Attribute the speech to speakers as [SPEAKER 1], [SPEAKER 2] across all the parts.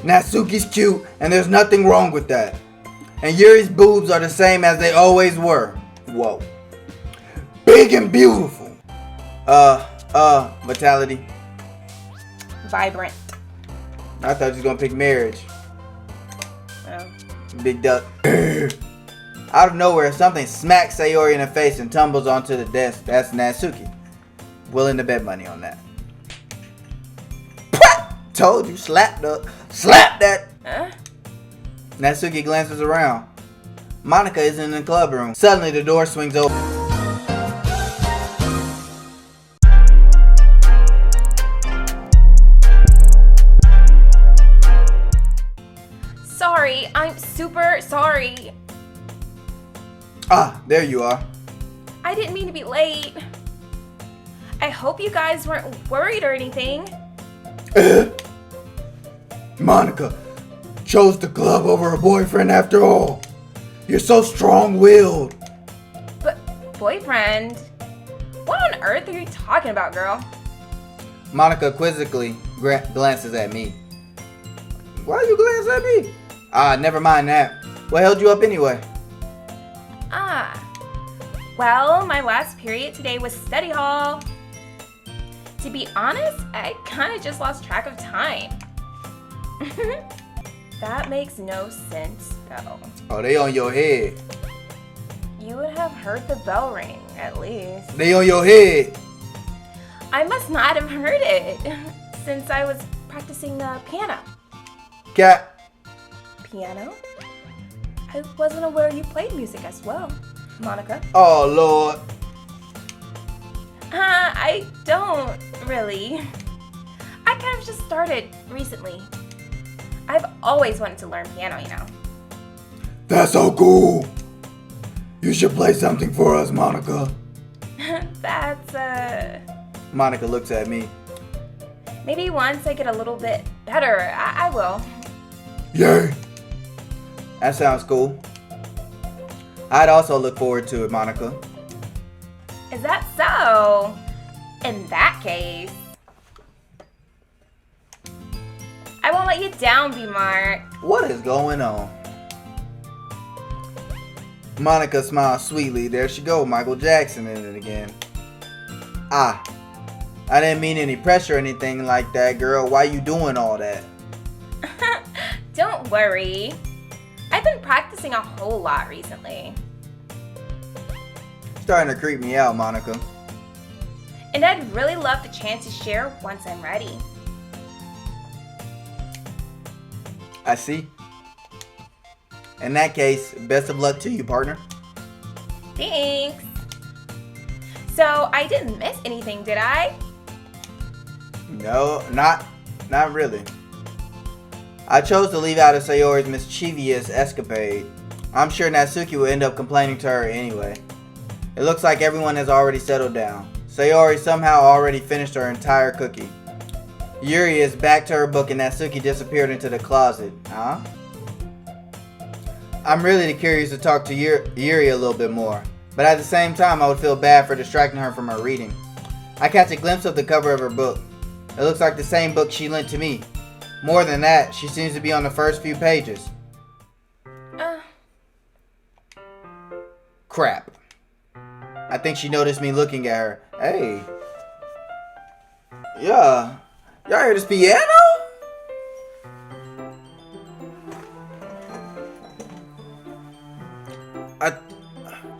[SPEAKER 1] Natsuki's cute, and there's nothing wrong with that. And Yuri's boobs are the same as they always were. Whoa. Big and beautiful. Vitality.
[SPEAKER 2] Vibrant.
[SPEAKER 1] I thought you was gonna pick marriage.
[SPEAKER 2] Oh.
[SPEAKER 1] Big duck. Out of nowhere, something smacks Sayori in the face and tumbles onto the desk. That's Natsuki. Willing to bet money on that. Told you, slap that.
[SPEAKER 2] Huh?
[SPEAKER 1] Natsuki glances around. Monica is in the club room. Suddenly, the door swings open.
[SPEAKER 2] Sorry, I'm super sorry.
[SPEAKER 1] Ah, there you are.
[SPEAKER 2] I didn't mean to be late. I hope you guys weren't worried or anything.
[SPEAKER 1] Monica chose the club over her boyfriend after all. You're so strong-willed.
[SPEAKER 2] But, boyfriend? What on earth are you talking about, girl?
[SPEAKER 1] Monica quizzically glances at me. Why you glance at me? Ah, never mind that. What held you up anyway?
[SPEAKER 2] Well, my last period today was study hall. To be honest, I kind of just lost track of time. That makes no sense, though.
[SPEAKER 1] Oh, they on your head.
[SPEAKER 2] You would have heard the bell ring, at least.
[SPEAKER 1] They on your head.
[SPEAKER 2] I must not have heard it, since I was practicing the piano.
[SPEAKER 1] Cat.
[SPEAKER 2] Piano? I wasn't aware you played music as well, Monica.
[SPEAKER 1] Oh, Lord.
[SPEAKER 2] I don't really. I kind of just started recently. I've always wanted to learn piano, you know.
[SPEAKER 1] That's so cool. You should play something for us, Monica.
[SPEAKER 2] That's,
[SPEAKER 1] Monica looks at me.
[SPEAKER 2] maybe once I get a little bit better, I will.
[SPEAKER 1] Yay. That sounds cool. I'd also look forward to it, Monica.
[SPEAKER 2] Is that so? In that case, I won't let you down, B-Mark.
[SPEAKER 1] What is going on? Monica smiles sweetly. There she go, Michael Jackson in it again. I didn't mean any pressure or anything like that, girl. Why you doing all that?
[SPEAKER 2] Don't worry. I've been practicing a whole lot recently.
[SPEAKER 1] Starting to creep me out, Monica.
[SPEAKER 2] And I'd really love the chance to share once I'm ready.
[SPEAKER 1] I see. In that case, best of luck to you, partner.
[SPEAKER 2] Thanks. So, I didn't miss anything, did I?
[SPEAKER 1] No, not really. I chose to leave out of Sayori's mischievous escapade. I'm sure Natsuki will end up complaining to her anyway. It looks like everyone has already settled down. Sayori somehow already finished her entire cookie. Yuri is back to her book and Natsuki disappeared into the closet. Huh? I'm really curious to talk to Yuri a little bit more, but at the same time I would feel bad for distracting her from her reading. I catch a glimpse of the cover of her book. It looks like the same book she lent to me. More than that, she seems to be on the first few pages. Crap. I think she noticed me looking at her. Hey. Yeah. Y'all hear this piano?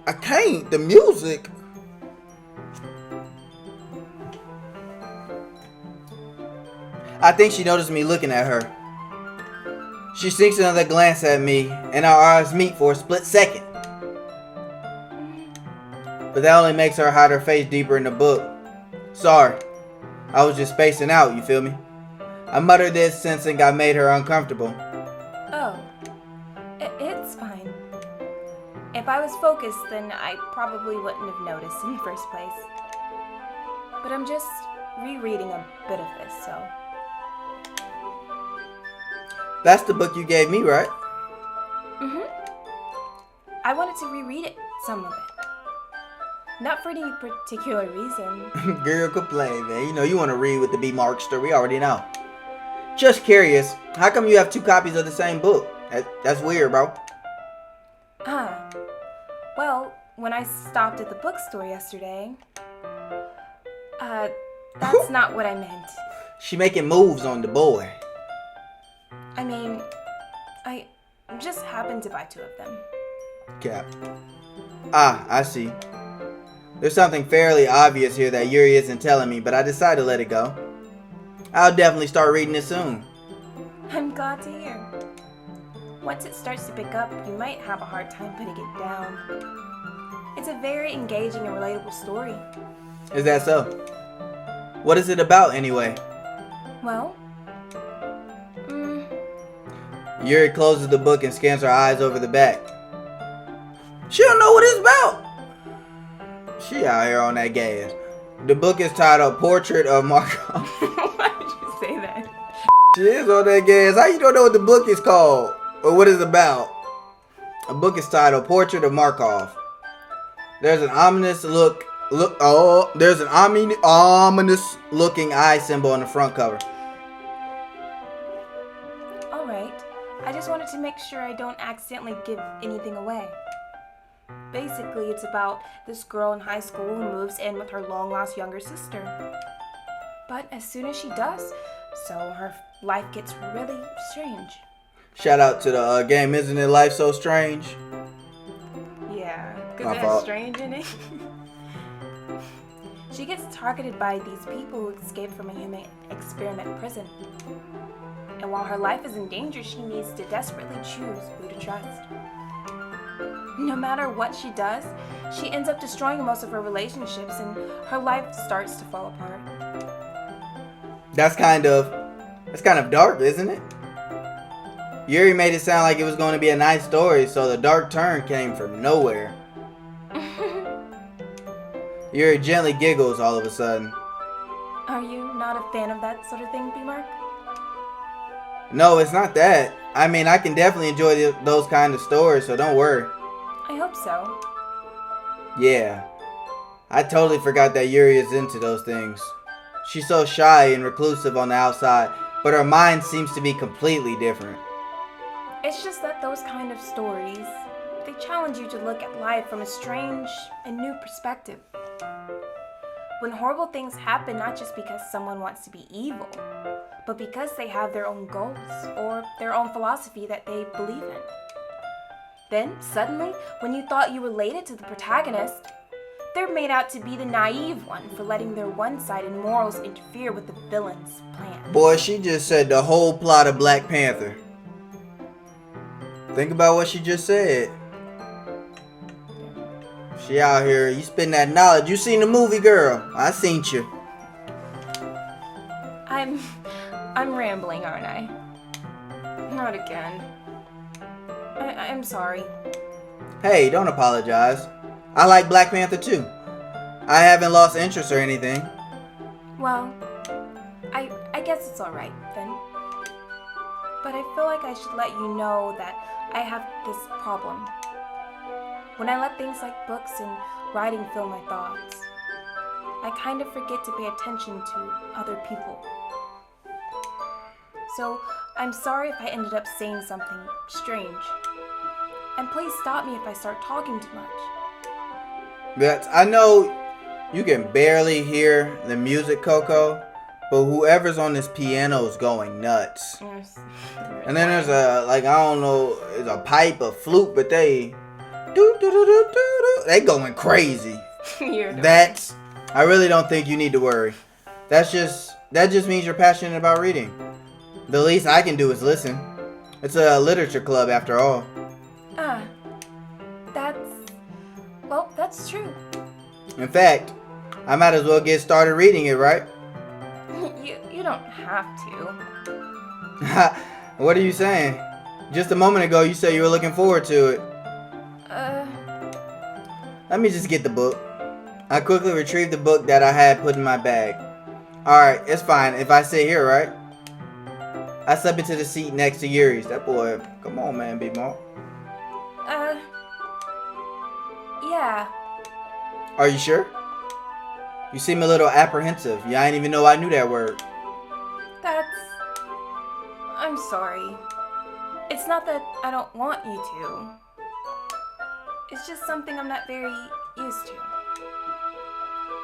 [SPEAKER 1] I can't. The music. I think she noticed me looking at her. She sinks another glance at me, and our eyes meet for a split second. But that only makes her hide her face deeper in the book. Sorry. I was just spacing out, you feel me? I muttered this, sensing I made her uncomfortable.
[SPEAKER 2] Oh. It's fine. If I was focused, then I probably wouldn't have noticed in the first place. But I'm just rereading a bit of this, so...
[SPEAKER 1] That's the book you gave me, right?
[SPEAKER 2] I wanted to reread it, some of it. Not for any particular reason.
[SPEAKER 1] Girl, complain, man. You know you want to read with the B-Markster. We already know. Just curious, how come you have 2 copies of the same book? That's weird, bro.
[SPEAKER 2] Well, when I stopped at the bookstore yesterday, that's not what I meant.
[SPEAKER 1] She making moves on the boy.
[SPEAKER 2] I mean, I just happened to buy 2 of them.
[SPEAKER 1] Cap. I see. There's something fairly obvious here that Yuri isn't telling me, but I decided to let it go. I'll definitely start reading it soon.
[SPEAKER 2] I'm glad to hear. Once it starts to pick up, you might have a hard time putting it down. It's a very engaging and relatable story.
[SPEAKER 1] Is that so? What is it about, anyway?
[SPEAKER 2] Well,
[SPEAKER 1] Yuri closes the book and scans her eyes over the back. She don't know what it's about. She out here on that gas. The book is titled Portrait of Markov.
[SPEAKER 2] Why did you say that?
[SPEAKER 1] She is on that gas. How you don't know what the book is called? Or what it's about? A book is titled Portrait of Markov. There's an ominous there's an ominous looking eye symbol on the front cover.
[SPEAKER 2] Alright, I just wanted to make sure I don't accidentally give anything away. Basically, it's about this girl in high school who moves in with her long-lost younger sister. But as soon as she does, so her life gets really strange.
[SPEAKER 1] Shout out to the game, Isn't It Life So Strange?
[SPEAKER 2] Yeah, because
[SPEAKER 1] My
[SPEAKER 2] it
[SPEAKER 1] fault.
[SPEAKER 2] has strange in it. She gets targeted by these people who escaped from a human experiment prison. And while her life is in danger, she needs to desperately choose who to trust. No matter what she does, she ends up destroying most of her relationships and her life starts to fall apart.
[SPEAKER 1] That's kind of dark, isn't it? Yuri made it sound like it was going to be a nice story, so the dark turn came from nowhere. Yuri gently giggles all of a sudden.
[SPEAKER 2] Are you not a fan of that sort of thing, B-Mark?
[SPEAKER 1] No, it's not that. I mean, I can definitely enjoy those kind of stories, so don't worry.
[SPEAKER 2] I hope so.
[SPEAKER 1] Yeah. I totally forgot that Yuri is into those things. She's so shy and reclusive on the outside, but her mind seems to be completely different.
[SPEAKER 2] It's just that those kind of stories, they challenge you to look at life from a strange and new perspective. When horrible things happen, not just because someone wants to be evil, but because they have their own goals or their own philosophy that they believe in. Then, suddenly, when you thought you related to the protagonist, they're made out to be the naive one for letting their one-sided morals interfere with the villain's plan.
[SPEAKER 1] Boy, she just said the whole plot of Black Panther. Think about what she just said. She out here, you spitting that knowledge. You seen the movie, girl? I seen you.
[SPEAKER 2] I'm rambling, aren't I? Not again. I'm sorry.
[SPEAKER 1] Hey, don't apologize. I like Black Panther too. I haven't lost interest or anything.
[SPEAKER 2] Well, I guess it's alright then. But I feel like I should let you know that I have this problem. When I let things like books and writing fill my thoughts, I kind of forget to pay attention to other people. So, I'm sorry if I ended up saying something strange. And please stop me if I start talking too much.
[SPEAKER 1] I know you can barely hear the music, Coco, but whoever's on this piano is going nuts.
[SPEAKER 2] Yes.
[SPEAKER 1] And then there's I don't know, it's a pipe, a flute, but they going crazy. I really don't think you need to worry. That just means you're passionate about reading. The least I can do is listen. It's a literature club after all.
[SPEAKER 2] That's true.
[SPEAKER 1] In fact, I might as well get started reading it, right?
[SPEAKER 2] You don't have to.
[SPEAKER 1] What are you saying? Just a moment ago you said you were looking forward to it. Let me just get the book. I quickly retrieved the book that I had put in my bag. Alright, it's fine if I sit here, right? I slip into the seat next to Yuri's. That boy, come on man, B-Mo.
[SPEAKER 2] Yeah.
[SPEAKER 1] Are you sure? You seem a little apprehensive. Yeah, I didn't even know I knew that word.
[SPEAKER 2] I'm sorry. It's not that I don't want you to. It's just something I'm not very used to.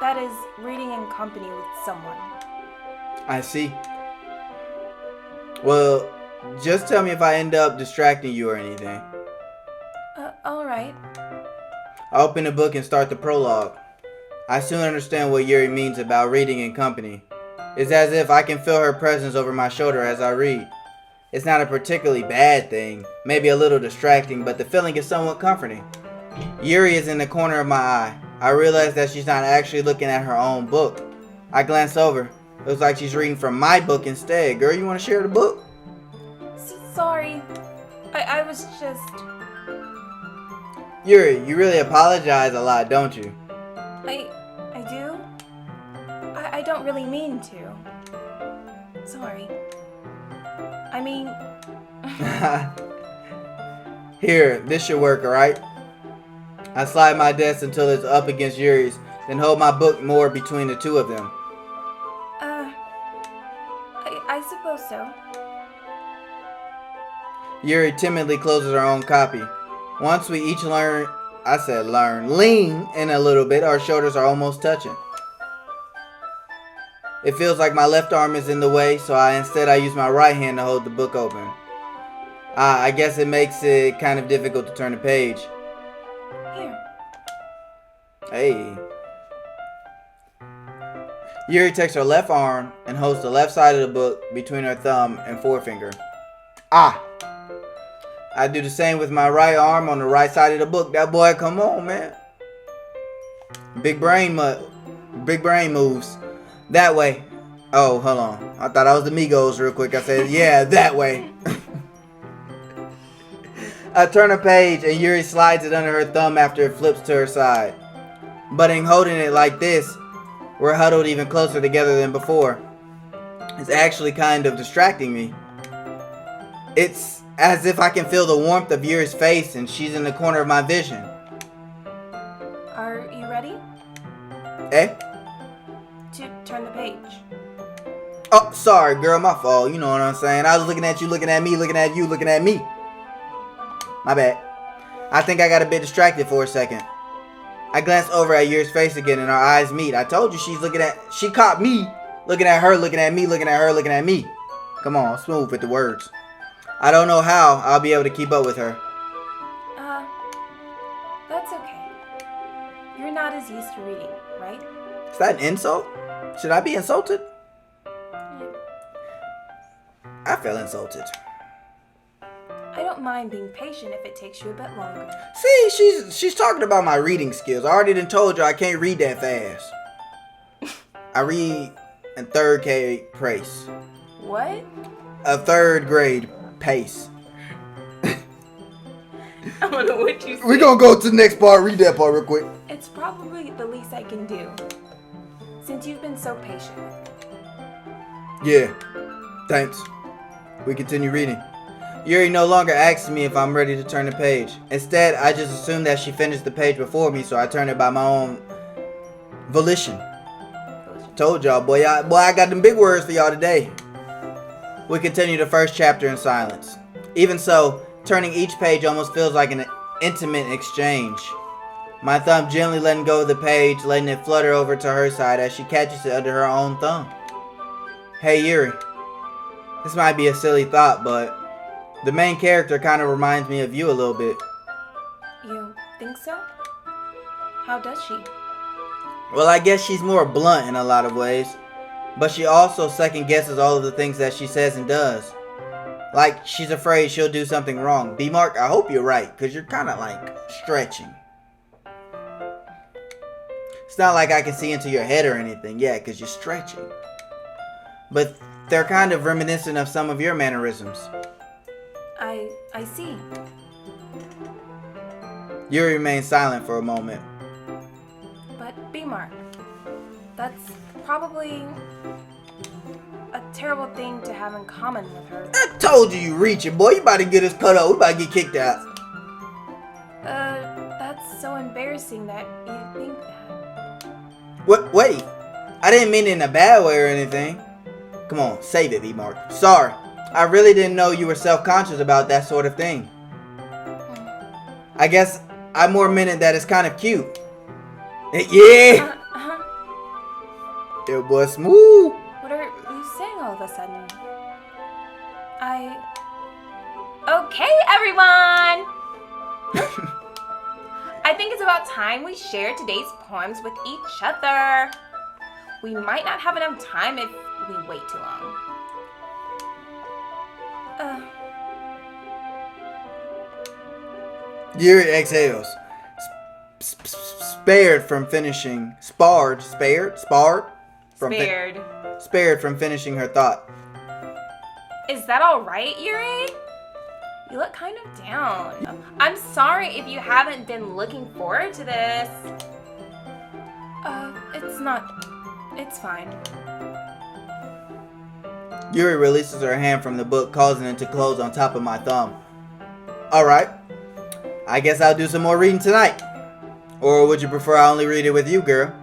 [SPEAKER 2] That is, reading in company with someone.
[SPEAKER 1] I see. Well, just tell me if I end up distracting you or anything.
[SPEAKER 2] Alright.
[SPEAKER 1] I open the book and start the prologue. I soon understand what Yuri means about reading in company. It's as if I can feel her presence over my shoulder as I read. It's not a particularly bad thing, maybe a little distracting, but the feeling is somewhat comforting. Yuri is in the corner of my eye. I realize that she's not actually looking at her own book. I glance over. It looks like she's reading from my book instead. Girl, you want to share the book?
[SPEAKER 2] Sorry. I was just...
[SPEAKER 1] Yuri, you really apologize a lot, don't you?
[SPEAKER 2] I do? I don't really mean to. Sorry. I mean...
[SPEAKER 1] Here, this should work, alright? I slide my desk until it's up against Yuri's, then hold my book more between the two of them.
[SPEAKER 2] I suppose so.
[SPEAKER 1] Yuri timidly closes her own copy. Once we each lean in a little bit, our shoulders are almost touching. It feels like my left arm is in the way, so I use my right hand to hold the book open. I guess it makes it kind of difficult to turn the page.
[SPEAKER 2] Here.
[SPEAKER 1] Hey. Yuri takes her left arm and holds the left side of the book between her thumb and forefinger. I do the same with my right arm on the right side of the book. That boy, come on, man. Big brain moves. That way. Oh, hold on. I thought I was the Migos real quick. I said, yeah, that way. I turn a page and Yuri slides it under her thumb after it flips to her side. But in holding it like this, we're huddled even closer together than before. It's actually kind of distracting me. It's as if I can feel the warmth of Yuri's face and she's in the corner of my vision.
[SPEAKER 2] Are you ready?
[SPEAKER 1] Eh?
[SPEAKER 2] To turn the page.
[SPEAKER 1] Oh, sorry, girl, my fault. You know what I'm saying. I was looking at you, looking at me, looking at you, looking at me. My bad. I think I got a bit distracted for a second. I glance over at Yuri's face again and our eyes meet. I told you she caught me looking at her, looking at me, looking at her, looking at me. Come on, smooth with the words. I don't know how I'll be able to keep up with her.
[SPEAKER 2] That's okay. You're not as used to reading, right?
[SPEAKER 1] Is that an insult? Should I be insulted?
[SPEAKER 2] Yeah.
[SPEAKER 1] I feel insulted.
[SPEAKER 2] I don't mind being patient if it takes you a bit longer.
[SPEAKER 1] See, she's talking about my reading skills. I already done told you I can't read that fast. I read in third grade pace.
[SPEAKER 2] What?
[SPEAKER 1] A third grade pace.
[SPEAKER 2] I don't know what you said.
[SPEAKER 1] We're gonna go to the next part. Read that part real quick.
[SPEAKER 2] It's probably the least I can do, since you've been so patient with me.
[SPEAKER 1] Yeah, thanks. We continue reading. Yuri no longer asks me if I'm ready to turn the page. Instead, I just assume that she finished the page before me, so I turn it by my own volition. Told y'all, boy, I got them big words for y'all today. We continue the first chapter in silence. Even so, turning each page almost feels like an intimate exchange. My thumb gently letting go of the page, letting it flutter over to her side as she catches it under her own thumb. Hey Yuri, this might be a silly thought, but the main character kind of reminds me of you a little bit.
[SPEAKER 2] You think so? How does she?
[SPEAKER 1] Well, I guess she's more blunt in a lot of ways, but she also second guesses all of the things that she says and does. Like, she's afraid she'll do something wrong. B-Mark, I hope you're right, because you're kind of like stretching. It's not like I can see into your head or anything, yeah, because you're stretching. But they're kind of reminiscent of some of your mannerisms.
[SPEAKER 2] I see.
[SPEAKER 1] Yuri remains silent for a moment.
[SPEAKER 2] But B-Mark, that's probably a terrible thing to have in common with her.
[SPEAKER 1] I told you reaching, boy. You about to get us cut up. We about to get kicked out.
[SPEAKER 2] That's so embarrassing that you think that.
[SPEAKER 1] What? Wait. I didn't mean it in a bad way or anything. Come on, save it, B-Mark. Sorry. I really didn't know you were self-conscious about that sort of thing. I guess I more meant it that it's kind of cute. Yeah! It was smooth.
[SPEAKER 2] What are you saying all of a sudden? Okay, everyone! I think it's about time we share today's poems with each other. We might not have enough time if we wait too long.
[SPEAKER 1] Yuri exhales. Spared from finishing her thought.
[SPEAKER 2] Is that all right, Yuri? You look kind of down. I'm sorry if you haven't been looking forward to this. It's fine.
[SPEAKER 1] Yuri releases her hand from the book, causing it to close on top of my thumb. Alright. I guess I'll do some more reading tonight. Or would you prefer I only read it with you, girl?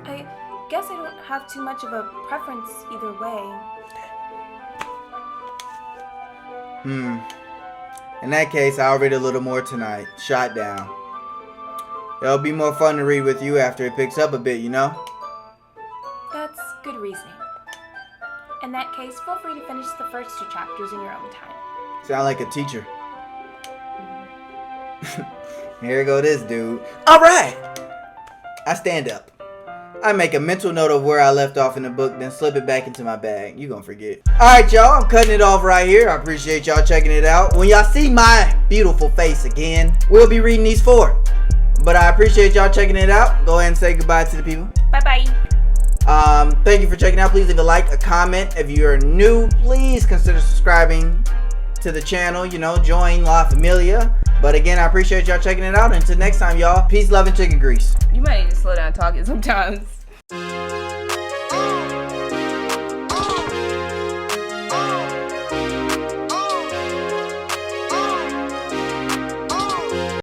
[SPEAKER 2] I guess I don't have too much of a preference either way.
[SPEAKER 1] In that case, I'll read a little more tonight. Shot down. It'll be more fun to read with you after it picks up a bit, you know?
[SPEAKER 2] That's good reasoning. In that case, feel free to finish the first 2 chapters in your own time.
[SPEAKER 1] Sound like a teacher. Here go this dude. Alright! I stand up. I make a mental note of where I left off in the book, then slip it back into my bag. You gonna forget. Alright, y'all. I'm cutting it off right here. I appreciate y'all checking it out. When y'all see my beautiful face again, we'll be reading these 4. But I appreciate y'all checking it out. Go ahead and say goodbye to the people.
[SPEAKER 2] Bye-bye.
[SPEAKER 1] Thank you for checking out. Please leave a like, a comment. If you're new, please consider subscribing to the channel. You know, join La Familia. But again, I appreciate y'all checking it out. Until next time, y'all. Peace, love, and chicken grease.
[SPEAKER 2] You might need to slow down talking sometimes.